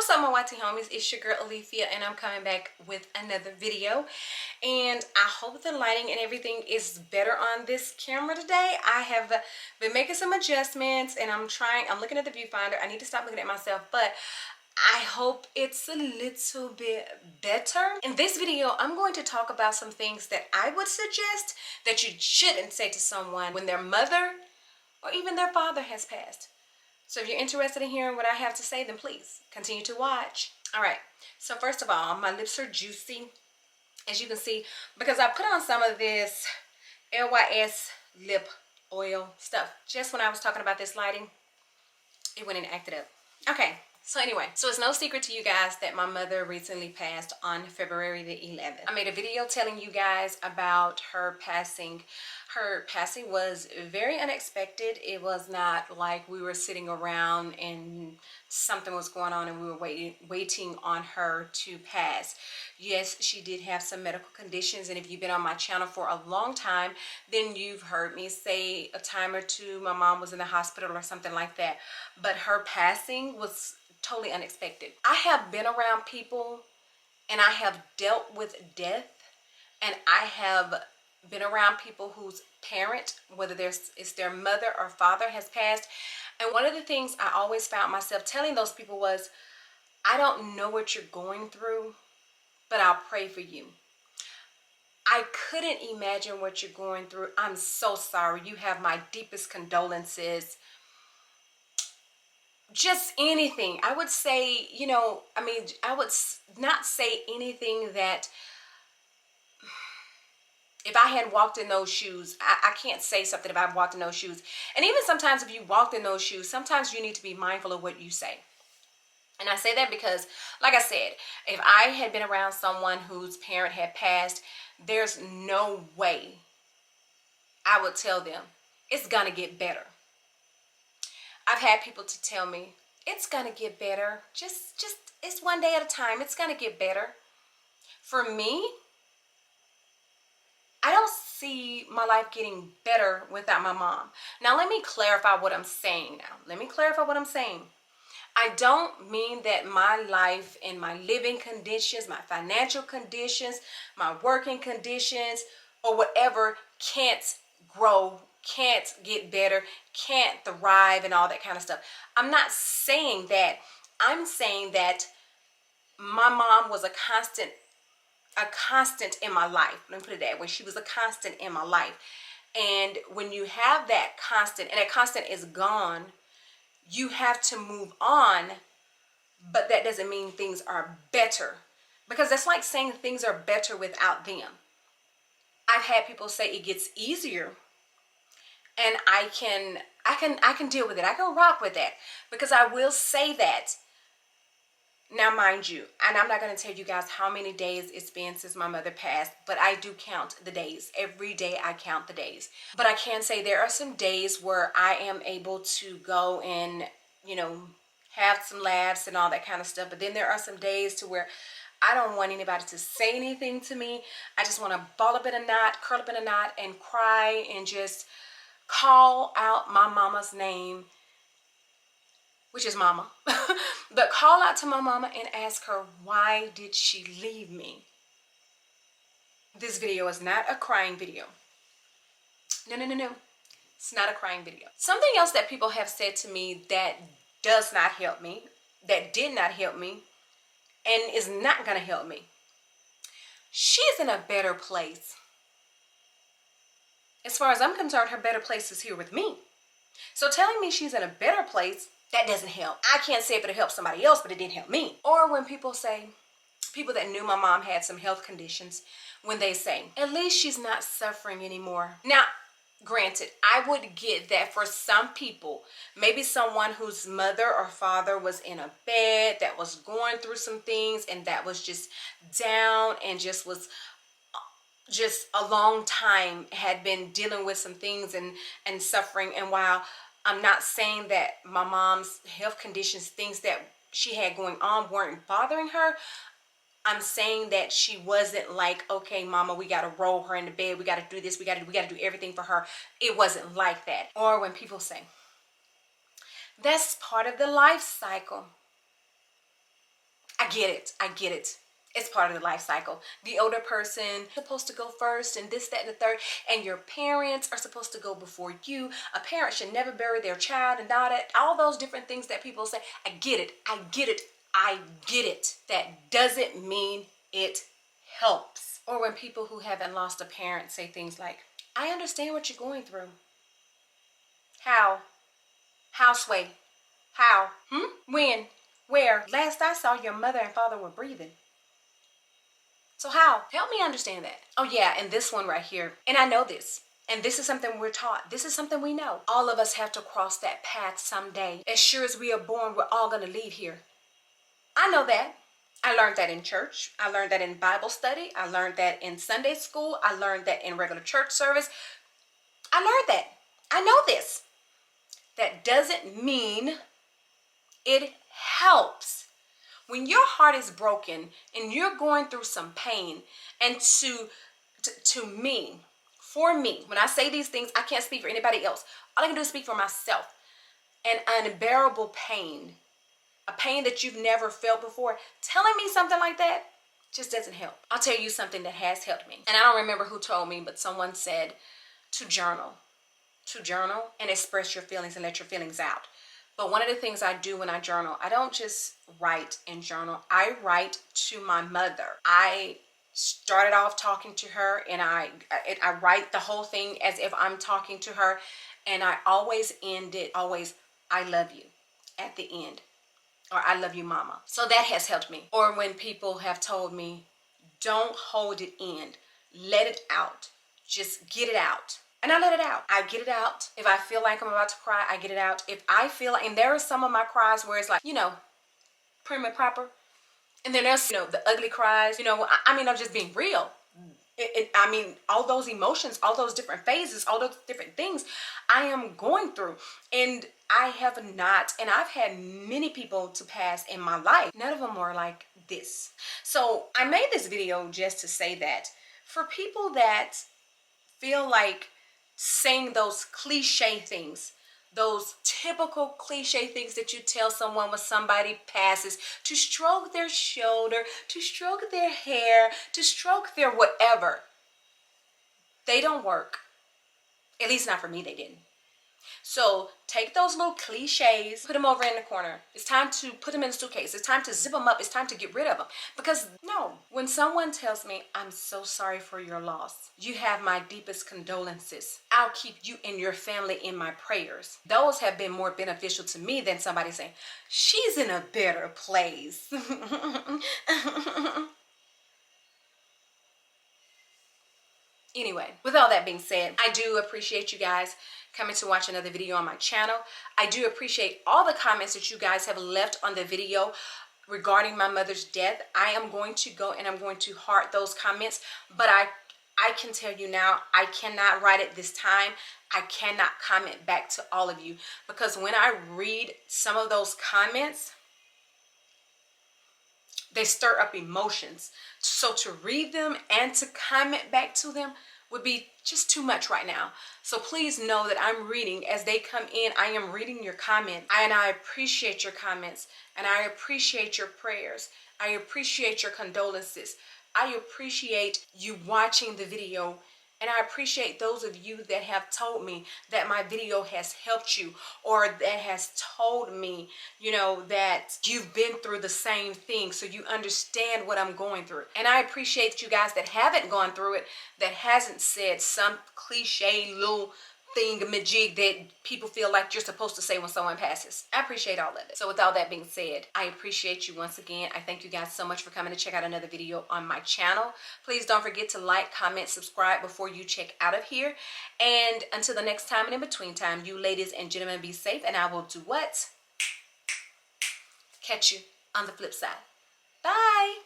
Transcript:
What's up, my YT homies? It's your girl Alethea, and I'm coming back with another video. And I hope the lighting and everything is better on this camera today. I have been making some adjustments, and I'm looking at the viewfinder. I need to stop looking at myself, but I hope it's a little bit better. In this video, I'm going to talk about some things that I would suggest that you shouldn't say to someone when their mother or even their father has passed. So if you're interested in hearing what I have to say, then please continue to watch. All right, so first of all, my lips are juicy, as you can see, because I put on some of this LYS lip oil stuff. Just when I was talking about this lighting, it went and acted up. Okay, so anyway, so it's no secret to you guys that my mother recently passed on February the 11th. I made a video telling you guys about her passing. Her passing was very unexpected. It was not like we were sitting around and something was going on and we were waiting on her to pass. Yes, she did have some medical conditions, and if you've been on my channel for a long time, then you've heard me say a time or two my mom was in the hospital or something like that. But her passing was totally unexpected. I have been around people and I have dealt with death, and I have been around people whose parent, whether it's their mother or father, has passed. And one of the things I always found myself telling those people was, I don't know what you're going through, but I'll pray for you. I couldn't imagine what you're going through. I'm so sorry. You have my deepest condolences. Just anything. I would say, I would not say anything that, if I had walked in those shoes, I can't say something if I've walked in those shoes. And even sometimes if you walked in those shoes, sometimes you need to be mindful of what you say. And I say that because, like I said, if I had been around someone whose parent had passed, there's no way I would tell them, it's gonna get better. I've had people to tell me, it's gonna get better. Just it's one day at a time. It's gonna get better. For me, I don't see my life getting better without my mom. Now, let me clarify what I'm saying I don't mean that my life and my living conditions, my financial conditions, my working conditions, or whatever can't grow, can't get better, can't thrive, and all that kind of stuff. I'm not saying that. I'm saying that my mom was a constant in my life. Let me put it that way. She was a constant in my life. And when you have that constant, and that constant is gone, you have to move on. But that doesn't mean things are better, because that's like saying things are better without them. I've had people say it gets easier, and I can deal with it. I can rock with that, because I will say that. Now, mind you, and I'm not going to tell you guys how many days it's been since my mother passed, but I do count the days. Every day I count the days. But I can say there are some days where I am able to go and, have some laughs and all that kind of stuff. But then there are some days to where I don't want anybody to say anything to me. I just want to ball up in a knot, curl up in a knot, and cry and just call out my mama's name, which is mama. But call out to my mama and ask her, why did she leave me? This video is not a crying video. No. It's not a crying video. Something else that people have said to me that does not help me, that did not help me, and is not going to help me. She's in a better place. As far as I'm concerned, her better place is here with me. So telling me she's in a better place, that doesn't help. I can't say if it'll help somebody else, but it didn't help me. Or when people say, people that knew my mom had some health conditions, when they say, at least she's not suffering anymore. Now, granted, I would get that for some people, maybe someone whose mother or father was in a bed, that was going through some things, and that was just down and just was just a long time, had been dealing with some things and suffering. And while I'm not saying that my mom's health conditions, things that she had going on, weren't bothering her, I'm saying that she wasn't like, okay, mama, we got to roll her into bed. We got to do this. We got to do everything for her. It wasn't like that. Or when people say, that's part of the life cycle. I get it. I get it. It's part of the life cycle. The older person is supposed to go first and this, that, and the third. And your parents are supposed to go before you. A parent should never bury their child and all that. All those different things that people say. I get it. I get it. I get it. That doesn't mean it helps. Or when people who haven't lost a parent say things like, I understand what you're going through. How? How, Sway? How? When? Where? Last I saw, your mother and father were breathing. So how? Help me understand that. Oh yeah, and this one right here. And I know this. And this is something we're taught. This is something we know. All of us have to cross that path someday. As sure as we are born, we're all going to leave here. I know that. I learned that in church. I learned that in Bible study. I learned that in Sunday school. I learned that in regular church service. I learned that. I know this. That doesn't mean it helps. When your heart is broken and you're going through some pain, and to me, for me, when I say these things, I can't speak for anybody else. All I can do is speak for myself. An unbearable pain, a pain that you've never felt before, telling me something like that just doesn't help. I'll tell you something that has helped me. And I don't remember who told me, but someone said to journal and express your feelings and let your feelings out. But one of the things I do when I journal, I don't just write and journal. I write to my mother. I started off talking to her, and I write the whole thing as if I'm talking to her. And I always end it, I love you at the end. Or I love you, mama. So that has helped me. Or when people have told me, don't hold it in. Let it out. Just get it out. And I let it out. I get it out. If I feel like I'm about to cry, I get it out. If I feel like, and there are some of my cries where it's like, prim and proper. And then there's, the ugly cries, I'm just being real. All those emotions, all those different phases, all those different things I am going through. And I have not, and I've had many people to pass in my life. None of them were like this. So I made this video just to say that for people that feel like saying those cliche things, those typical cliche things that you tell someone when somebody passes, to stroke their shoulder, to stroke their hair, to stroke their whatever, they don't work. At least not for me, they didn't. So take those little cliches, put them over in the corner. It's time to put them in a suitcase. It's time to zip them up. It's time to get rid of them. Because no, when someone tells me, I'm so sorry for your loss, you have my deepest condolences, I'll keep you and your family in my prayers. Those have been more beneficial to me than somebody saying, she's in a better place. Anyway, with all that being said, I do appreciate you guys coming to watch another video on my channel. I do appreciate all the comments that you guys have left on the video regarding my mother's death. I am going to go and I'm going to heart those comments, but I can tell you now, I cannot write it this time. I cannot comment back to all of you, because when I read some of those comments, they stir up emotions. So to read them and to comment back to them would be just too much right now. So please know that I'm reading as they come in. I am reading your comments, and I appreciate your comments, and I appreciate your prayers. I appreciate your condolences. I appreciate you watching the video. And I appreciate those of you that have told me that my video has helped you, or that has told me, that you've been through the same thing, so you understand what I'm going through. And I appreciate you guys that haven't gone through it, that hasn't said some cliche little thingamajig that people feel like you're supposed to say when someone passes. I appreciate all of it. So with all that being said, I appreciate you once again. I thank you guys so much for coming to check out another video on my channel. Please don't forget to like, comment, subscribe before you check out of here. And until the next time and in between time, you ladies and gentlemen be safe, and I will do what? Catch you on the flip side. Bye.